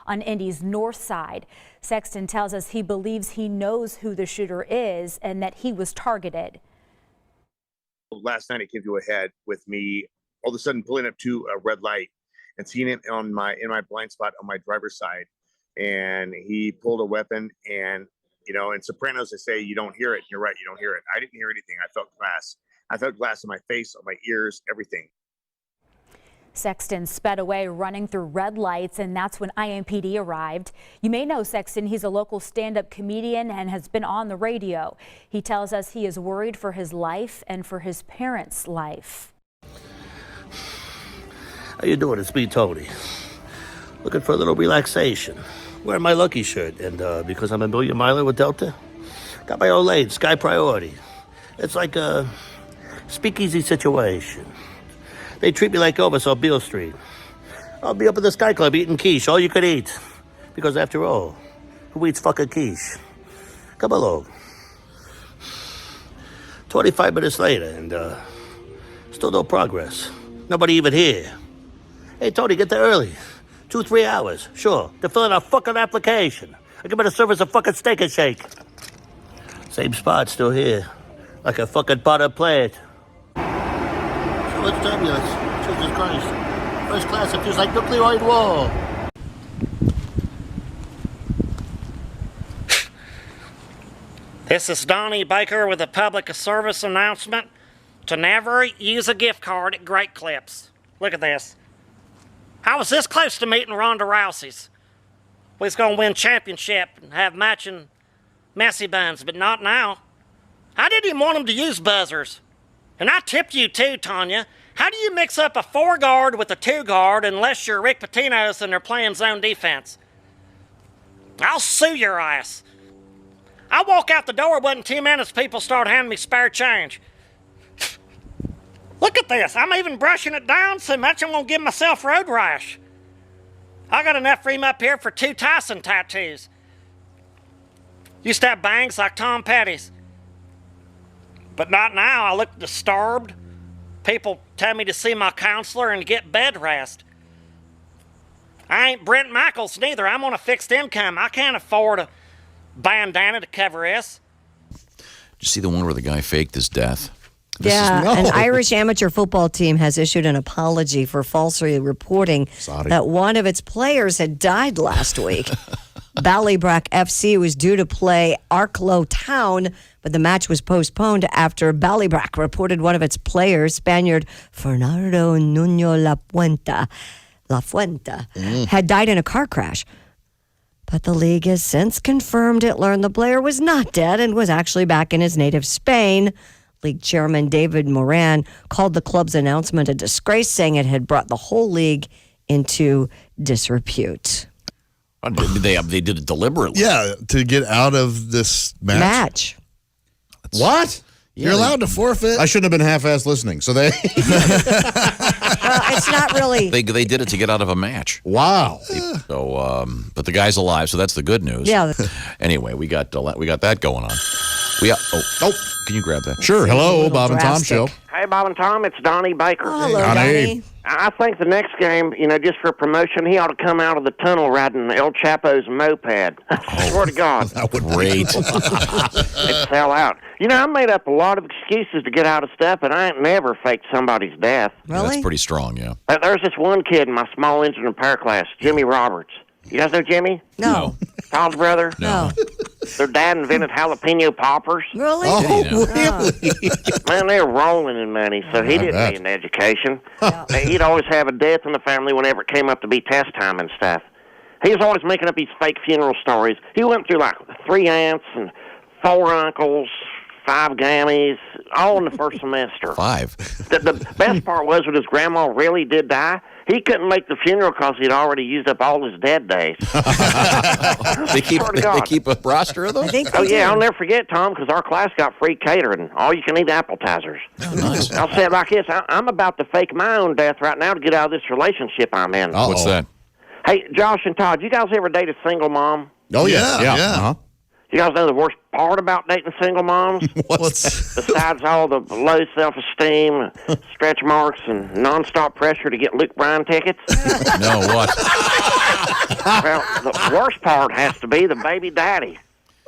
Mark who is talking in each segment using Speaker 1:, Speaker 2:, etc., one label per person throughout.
Speaker 1: on Indy's north side. Sexton tells us he believes he knows who the shooter is and that he was targeted.
Speaker 2: Last night it came to a head with me all of a sudden pulling up to a red light and seeing it in my blind spot on my driver's side. And he pulled a weapon, and in Sopranos they say you don't hear it. You're right, you don't hear it. I didn't hear anything. I felt glass. I felt glass on my face, on my ears, everything.
Speaker 1: Sexton sped away running through red lights, and that's when IMPD arrived. You may know Sexton. He's a local stand-up comedian and has been on the radio. He tells us he is worried for his life and for his parents' life.
Speaker 3: How you doing? It's me, Tony. Looking for a little relaxation. Wearing my Lucky shirt, and because I'm a million miler with Delta, got my own lane, Sky Priority. It's like a speakeasy situation. They treat me like Elvis on Beale Street. I'll be up at the Sky Club eating quiche, all you could eat. Because after all, who eats fucking quiche? Come along. 25 minutes later, and still no progress. Nobody even here. Hey, Tony, get there early. 2-3 hours, sure, to fill in a fucking application. I give me the service a fucking steak and shake. Same spot, still here. Like a fucking potted plant. So much turbulence. Jesus Christ. First class, it feels like nuclear war.
Speaker 4: This is Donnie Baker with a public service announcement to never use a gift card at Great Clips. Look at this. I was this close to meeting Ronda Rousey's. We was going to win championship and have matching messy buns, but not now. I didn't even want them to use buzzers. And I tipped you too, Tanya. How do you mix up a 4-guard with a 2-guard unless you're Rick Pitino's and they're playing zone defense? I'll sue your ass. I walk out the door, it wasn't 2 minutes, people start handing me spare change. Look at this. I'm even brushing it down so much I'm going to give myself road rash. I got enough room up here for 2 Tyson tattoos. Used to have bangs like Tom Petty's. But not now. I look disturbed. People tell me to see my counselor and get bed rest. I ain't Brent Michaels neither. I'm on a fixed income. I can't afford a bandana to cover this.
Speaker 5: Did you see the one where the guy faked his death?
Speaker 6: An Irish amateur football team has issued an apology for falsely reporting that one of its players had died last week. Ballybrack FC was due to play Arklow Town, but the match was postponed after Ballybrack reported one of its players, Spaniard Fernando Nuno La Fuente, had died in a car crash. But the league has since confirmed it learned the player was not dead and was actually back in his native Spain. League chairman David Moran called the club's announcement a disgrace, saying it had brought the whole league into disrepute.
Speaker 5: They did it deliberately.
Speaker 7: Yeah, to get out of this match.
Speaker 8: What?
Speaker 7: Yeah, you're allowed to forfeit.
Speaker 8: I shouldn't have been half-assed listening. So they...
Speaker 6: It's not really.
Speaker 5: They did it to get out of a match.
Speaker 8: Wow.
Speaker 5: So, but the guy's alive, so that's the good news.
Speaker 6: Yeah.
Speaker 5: Anyway, we got that going on. Can you grab that?
Speaker 8: Sure. Hello, Bob and Tom Show.
Speaker 4: Hey, Bob and Tom, it's Donnie Baker.
Speaker 6: Oh, hello, Donnie.
Speaker 4: I think the next game, just for promotion, he ought to come out of the tunnel riding El Chapo's moped. I swear to God.
Speaker 8: That would
Speaker 5: Great.
Speaker 4: It'd sell out. I made up a lot of excuses to get out of stuff, but I ain't never faked somebody's death.
Speaker 6: Really?
Speaker 5: Yeah, that's pretty strong, yeah.
Speaker 4: There's this one kid in my small engine repair class, Jimmy Roberts. You guys know Jimmy?
Speaker 6: No.
Speaker 4: Tom's brother?
Speaker 6: No.
Speaker 4: Their dad invented jalapeno poppers.
Speaker 6: Really?
Speaker 8: Oh, really?
Speaker 4: Man, they were rolling in money, so he didn't need an education. He'd always have a death in the family whenever it came up to be test time and stuff. He was always making up these fake funeral stories. He went through like 3 aunts and 4 uncles, 5 gammies, all in the first semester.
Speaker 5: 5.
Speaker 4: The best part was when his grandma really did die, he couldn't make the funeral because he'd already used up all his dead days.
Speaker 5: They keep a roster of them?
Speaker 4: I'll never forget, Tom, because our class got free catering, all-you-can-eat appetizers.
Speaker 5: Oh, nice.
Speaker 4: I'll say it like this. I'm about to fake my own death right now to get out of this relationship I'm in.
Speaker 8: Uh-oh.
Speaker 5: What's that?
Speaker 4: Hey, Josh and Todd, you guys ever date a single mom?
Speaker 8: Oh, yeah.
Speaker 7: Yeah.
Speaker 4: You guys know the worst part about dating single moms? Besides all the low self-esteem, stretch marks, and nonstop pressure to get Luke Bryan tickets?
Speaker 5: No, what?
Speaker 9: Well, the worst part has to be the baby daddy.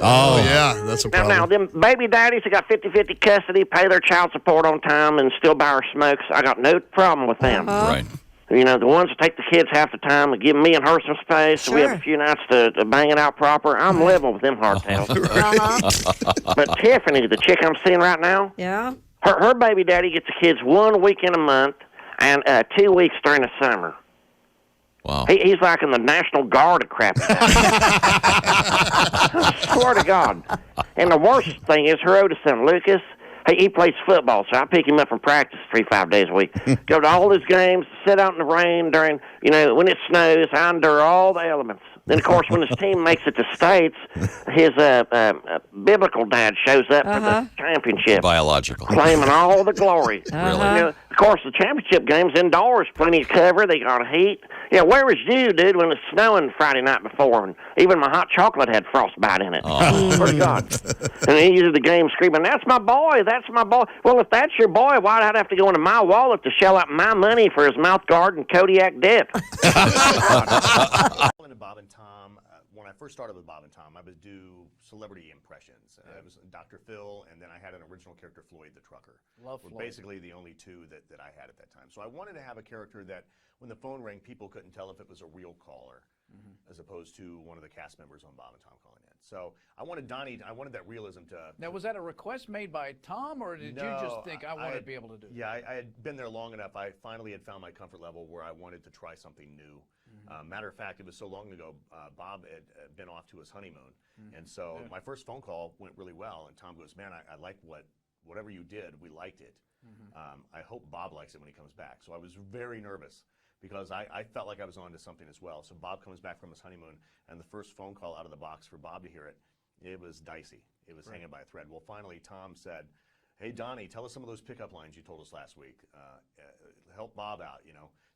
Speaker 7: Oh, yeah, that's a
Speaker 9: Now,
Speaker 7: problem.
Speaker 9: them baby daddies that got 50-50 custody, pay their child support on time, and still buy our smokes, I got no problem with them.
Speaker 5: Right.
Speaker 9: You know, the ones that take the kids half the time and give me and her some space, so we have a few nights to bang it out proper. I'm living with them hardtails. But Tiffany, the chick I'm seeing right now,
Speaker 6: Yeah.
Speaker 9: her baby daddy gets the kids 1 weekend a month and 2 weeks during the summer.
Speaker 5: Wow.
Speaker 9: He's like in the National Guard of crap. I swear to God. And the worst thing is her oldest son, Lucas, he plays football, so I pick him up from practice 3-5 days a week. Go to all his games, sit out in the rain during, when it snows. I endure all the elements. Then, of course, when his team makes it to states, his biblical dad shows up for the championship.
Speaker 5: Biological.
Speaker 9: Claiming all the glory.
Speaker 5: Really?
Speaker 9: Of course, the championship game's indoors, plenty of cover. They got heat. Yeah, where was you, dude, when it was snowing Friday night before? And even my hot chocolate had frostbite in it. Swear to God. And he uses the game screaming, "That's my boy, that's my boy." Well, if that's your boy, why'd I have to go into my wallet to shell out my money for his mouth guard and Kodiak dip?
Speaker 3: Bob and Tom, when I first started with Bob and Tom, I would do celebrity impressions. It was Dr. Phil, and then I had an original character, Floyd the Trucker.
Speaker 10: Love Floyd.
Speaker 3: Were basically the only two that I had at that time. So I wanted to have a character that, when the phone rang, people couldn't tell if it was a real caller, as opposed to one of the cast members on Bob and Tom calling in. So I wanted Donnie, I wanted that realism to...
Speaker 10: Now, was that a request made by Tom, or did you just think, I want to be able to do it?
Speaker 3: Yeah, I had been there long enough. I finally had found my comfort level where I wanted to try something new. Matter of fact, it was so long ago, Bob had been off to his honeymoon. And so my first phone call went really well. And Tom goes, "Man, I like whatever you did. We liked it. I hope Bob likes it when he comes back." So I was very nervous because I felt like I was on to something as well. So Bob comes back from his honeymoon, and the first phone call out of the box for Bob to hear it, it was dicey. It was hanging by a thread. Well, finally, Tom said, "Hey, Donnie, tell us some of those pickup lines you told us last week. Help Bob out,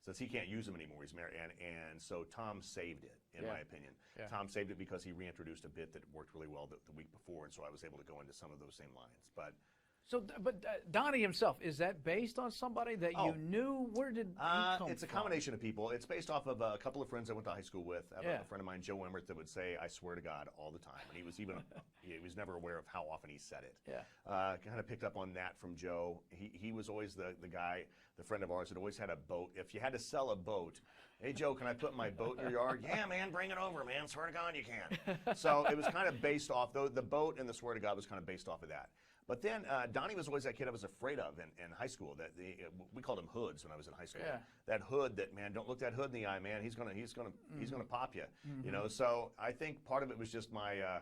Speaker 3: since he can't use them anymore. He's married." And so Tom saved it, in my opinion. Yeah. Tom saved it because he reintroduced a bit that worked really well the week before, and so I was able to go into some of those same lines. But
Speaker 10: Donnie himself, is that based on somebody that you knew? Where did he come from?
Speaker 3: It's a combination of people. It's based off of a couple of friends I went to high school with. I have a friend of mine, Joe Emmert, that would say, "I swear to God," all the time. And he was he was never aware of how often he said it. Yeah. Kind of picked up on that from Joe. He was always the guy, the friend of ours that always had a boat. If you had to sell a boat, "Hey, Joe, can I put my boat in your yard?" "Yeah, man, bring it over, man. Swear to God you can." So it was kind of based off, though, the boat and the swear to God was kind of based off of that. But then Donnie was always that kid I was afraid of in high school. That we called him hoods when I was in high school. Yeah. That hood, that, man, don't look that hood in the eye, man. He's gonna pop you. So I think part of it was just my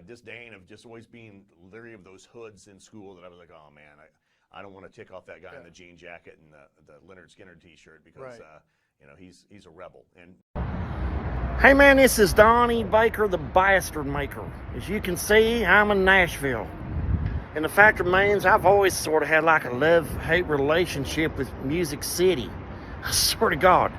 Speaker 3: disdain of just always being leery of those hoods in school. That I was like, oh man, I don't want to tick off that guy in the jean jacket and the Leonard Skinner T-shirt because he's a rebel. And
Speaker 4: Hey man, this is Donnie Baker, the Bastard Maker. As you can see, I'm in Nashville. And the fact remains, I've always sort of had like a love-hate relationship with Music City. I swear to God,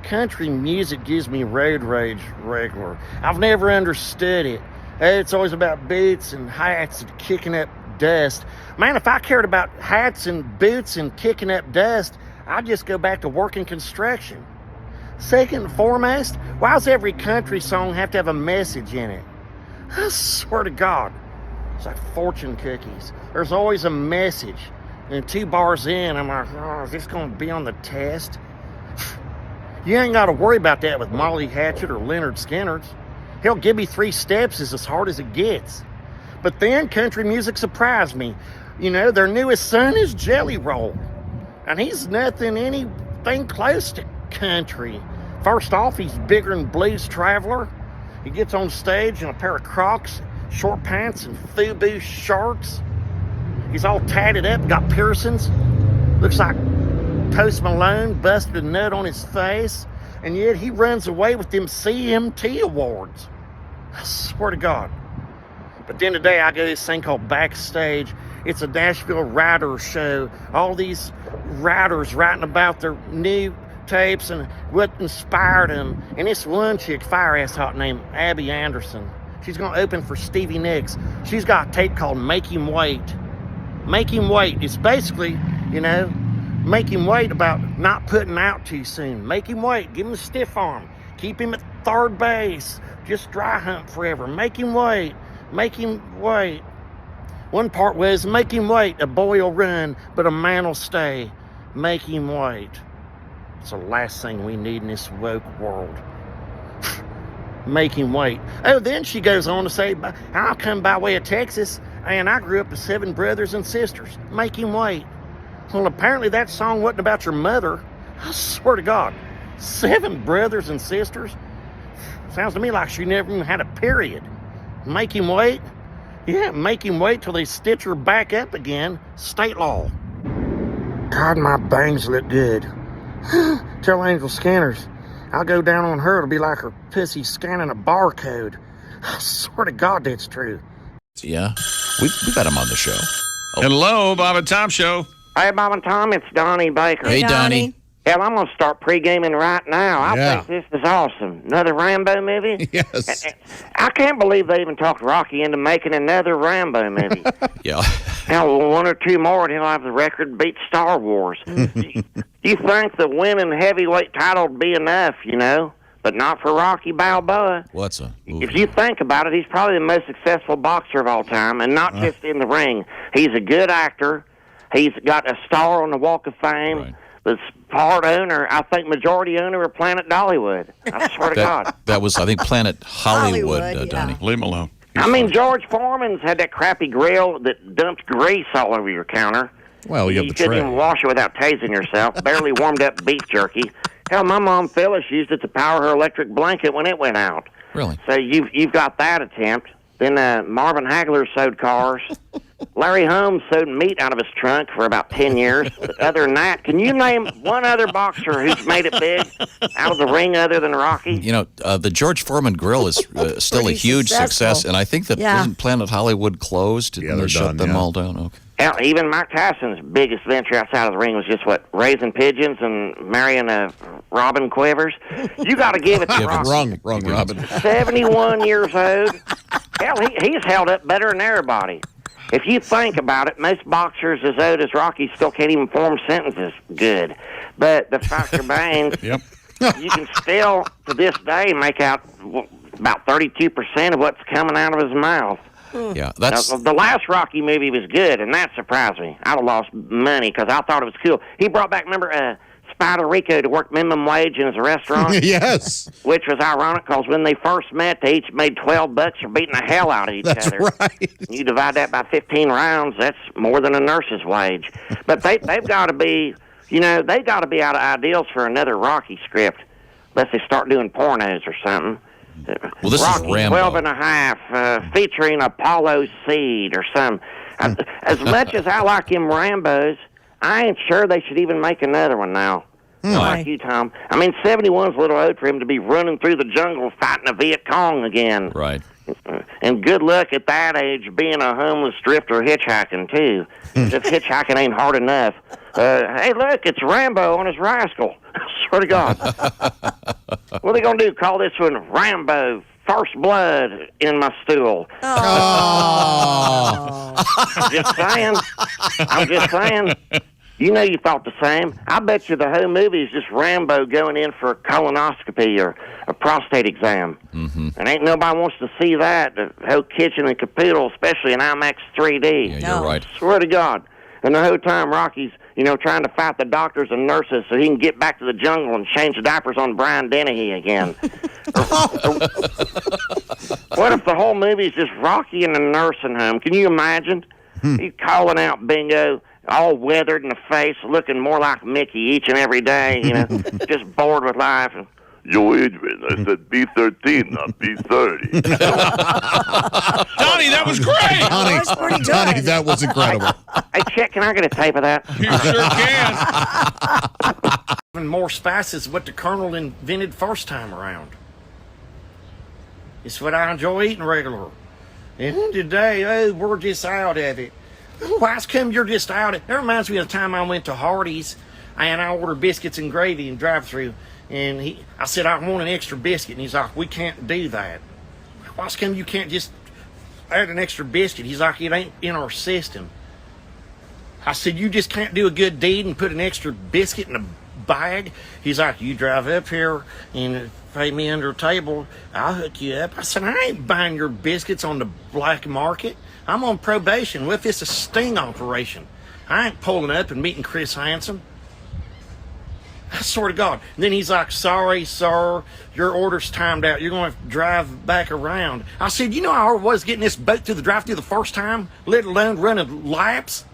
Speaker 4: country music gives me road rage regular. I've never understood it. It's always about boots and hats and kicking up dust. Man, if I cared about hats and boots and kicking up dust, I'd just go back to working construction. Second and foremost, why does every country song have to have a message in it? I swear to God. It's like fortune cookies. There's always a message. And 2 bars in, I'm like, oh, is this going to be on the test? You ain't got to worry about that with Molly Hatchet or Leonard Skinner's. Hell, Give Me 3 Steps is as hard as it gets. But then country music surprised me. Their newest son is Jelly Roll. And he's anything close to country. First off, he's bigger than Blues Traveler. He gets on stage in a pair of Crocs, short pants, and FUBU shorts. He's all tatted up, got piercings. Looks like Post Malone busted a nut on his face. And yet he runs away with them CMT awards. I swear to God. But then today I go to this thing called Backstage. It's a Nashville writer show. All these writers writing about their new tapes and what inspired them. And this one chick, fire-ass hot, named Abby Anderson. She's going to open for Stevie Nicks. She's got a tape called Make Him Wait. Make Him Wait. It's basically, make him wait about not putting out too soon. Make him wait. Give him a stiff arm.
Speaker 3: Keep him at third base. Just dry hump forever. Make him wait. Make him wait. One part was, make him wait. A boy will run, but a man will stay. Make him wait. It's the last thing we need in this woke world. Make him wait. Oh, then she goes on to say, I'll come by way of Texas, and I grew up with 7 brothers and sisters. Make him wait. Well, apparently that song wasn't about your mother. I swear to God. 7 brothers and sisters? Sounds to me like she never even had a period. Make him wait? Yeah, make him wait till they stitch her back up again. State law. God, my bangs look good. Tell Angel Scanners, I'll go down on her. It'll be like her pussy scanning a barcode. I swear to God that's true.
Speaker 5: Yeah, we've had him on the show.
Speaker 11: Hello, Bob and Tom Show.
Speaker 9: Hey, Bob and Tom, it's Donnie Baker.
Speaker 5: Hey, Donnie.
Speaker 9: Hell, I'm going to start pre-gaming right now. I
Speaker 8: Yeah.
Speaker 9: think this is awesome. Another Rambo movie?
Speaker 8: Yes.
Speaker 9: I can't believe they even talked Rocky into making another Rambo movie.
Speaker 5: Yeah.
Speaker 9: Hell, 1 or 2 more and he'll have the record beat Star Wars. You think the winning heavyweight title would be enough, you know? But not for Rocky Balboa.
Speaker 5: What's a movie?
Speaker 9: If you think about it, he's probably the most successful boxer of all time, and not just in the ring. He's a good actor. He's got a star on the Walk of Fame.
Speaker 5: Right.
Speaker 9: The part owner, I think majority owner of Planet Dollywood. I swear to God.
Speaker 5: That was, I think, Planet Hollywood,
Speaker 6: Hollywood,
Speaker 5: Donnie.
Speaker 11: Leave him alone.
Speaker 9: I mean, George Foreman's had that crappy grill that dumped grease all over your counter.
Speaker 8: Well, you have the
Speaker 9: couldn't
Speaker 8: tray.
Speaker 9: even wash it without tasing yourself. Barely warmed up beef jerky. Hell, my mom Phyllis used it to power her electric blanket when it went out.
Speaker 5: Really?
Speaker 9: So you've got that attempt. Then Marvin Hagler sewed cars. Larry Holmes sewed meat out of his trunk for about 10 years. But other than that, can you name one other boxer who's made it big out of the ring other than Rocky?
Speaker 5: You know, the George Foreman Grill is still a
Speaker 6: Pretty
Speaker 5: huge success,
Speaker 6: successful.
Speaker 5: and I think that
Speaker 6: Yeah.
Speaker 5: isn't Planet Hollywood closed?
Speaker 8: Yeah,
Speaker 5: Didn't
Speaker 8: they're
Speaker 5: they shut
Speaker 8: done,
Speaker 5: them
Speaker 8: yeah.
Speaker 5: all down? Okay.
Speaker 9: Hell, even Mike Tyson's biggest venture outside of the ring was just, raising pigeons and marrying Robin Quivers. You got to give it to Rocky.
Speaker 8: Wrong, Robin.
Speaker 9: 71 years old. Hell, he's held up better than everybody. If you think about it, most boxers as old as Rocky still can't even form sentences good. But the fact remains,
Speaker 11: Yep.
Speaker 9: you can still, to this day, make out about 32% of what's coming out of his mouth.
Speaker 5: Yeah,
Speaker 9: Now,
Speaker 5: that's
Speaker 9: the last Rocky movie was good, and that surprised me. I'd have lost money because I thought it was cool. He brought back, remember, Spider Rico to work minimum wage in his restaurant,
Speaker 8: Yes.
Speaker 9: which was ironic because when they first met, they each made $12 for beating the hell out of each
Speaker 8: That's
Speaker 9: other.
Speaker 8: right.
Speaker 9: You divide that by 15 rounds, that's more than a nurse's wage. But they've got to be, they got to be out of ideals for another Rocky script, unless they start doing pornos or something.
Speaker 5: Well, this is
Speaker 9: Rocky
Speaker 5: Rambo.
Speaker 9: 12 and a half, featuring Apollo Seed or some. As much as I like him Rambos, I ain't sure they should even make another one now. Like you, Tom. I mean, 71's a little old for him to be running through the jungle fighting a Viet Cong again.
Speaker 5: right.
Speaker 9: And good luck at that age being a homeless drifter hitchhiking, too. If hitchhiking ain't hard enough. Hey, look, it's Rambo on his rascal. I swear to God. What are they going to do? Call this one Rambo First Blood in my stool. Just saying. I'm just saying. You know you thought the same. I bet you the whole movie is just Rambo going in for a colonoscopy or a prostate exam.
Speaker 5: Mm-hmm.
Speaker 9: And ain't nobody wants to see that. The whole kitchen and capital, especially in IMAX 3D.
Speaker 5: Yeah,
Speaker 6: No.
Speaker 5: you're right.
Speaker 9: Swear to God. And the whole time Rocky's, trying to fight the doctors and nurses so he can get back to the jungle and change the diapers on Brian Dennehy again. What if the whole movie is just Rocky in a nursing home? Can you imagine? He's calling out Bingo, all weathered in the face, looking more like Mickey each and every day, just bored with life. And,
Speaker 12: Yo, Adrian, I said B13, not B30.
Speaker 11: Donnie, that was great.
Speaker 8: Donnie,
Speaker 6: That was pretty good.
Speaker 8: Donnie, that was incredible.
Speaker 9: hey, Chet, can I get a tape of that?
Speaker 11: You sure can.
Speaker 3: Even more spice is what the Colonel invented first time around. It's what I enjoy eating regular. And today, we're just out of it. Why's come you're just out of it? That reminds me of the time I went to Hardee's and I ordered biscuits and gravy in drive-thru. And I said, I want an extra biscuit. And he's like, we can't do that. Why's come you can't just add an extra biscuit? He's like, it ain't in our system. I said, you just can't do a good deed and put an extra biscuit in a
Speaker 4: bag. He's like, you drive up here and pay me under a table, I'll hook you up. I said, I ain't buying your biscuits on the black market. I'm on probation. What if it's a sting operation? I ain't pulling up and meeting Chris Hansen. I swear to God. And then he's like, sorry, sir, your order's timed out. You're going to drive back around. I said, you know how I was getting this boat through the drive-through the first time, let alone running laps?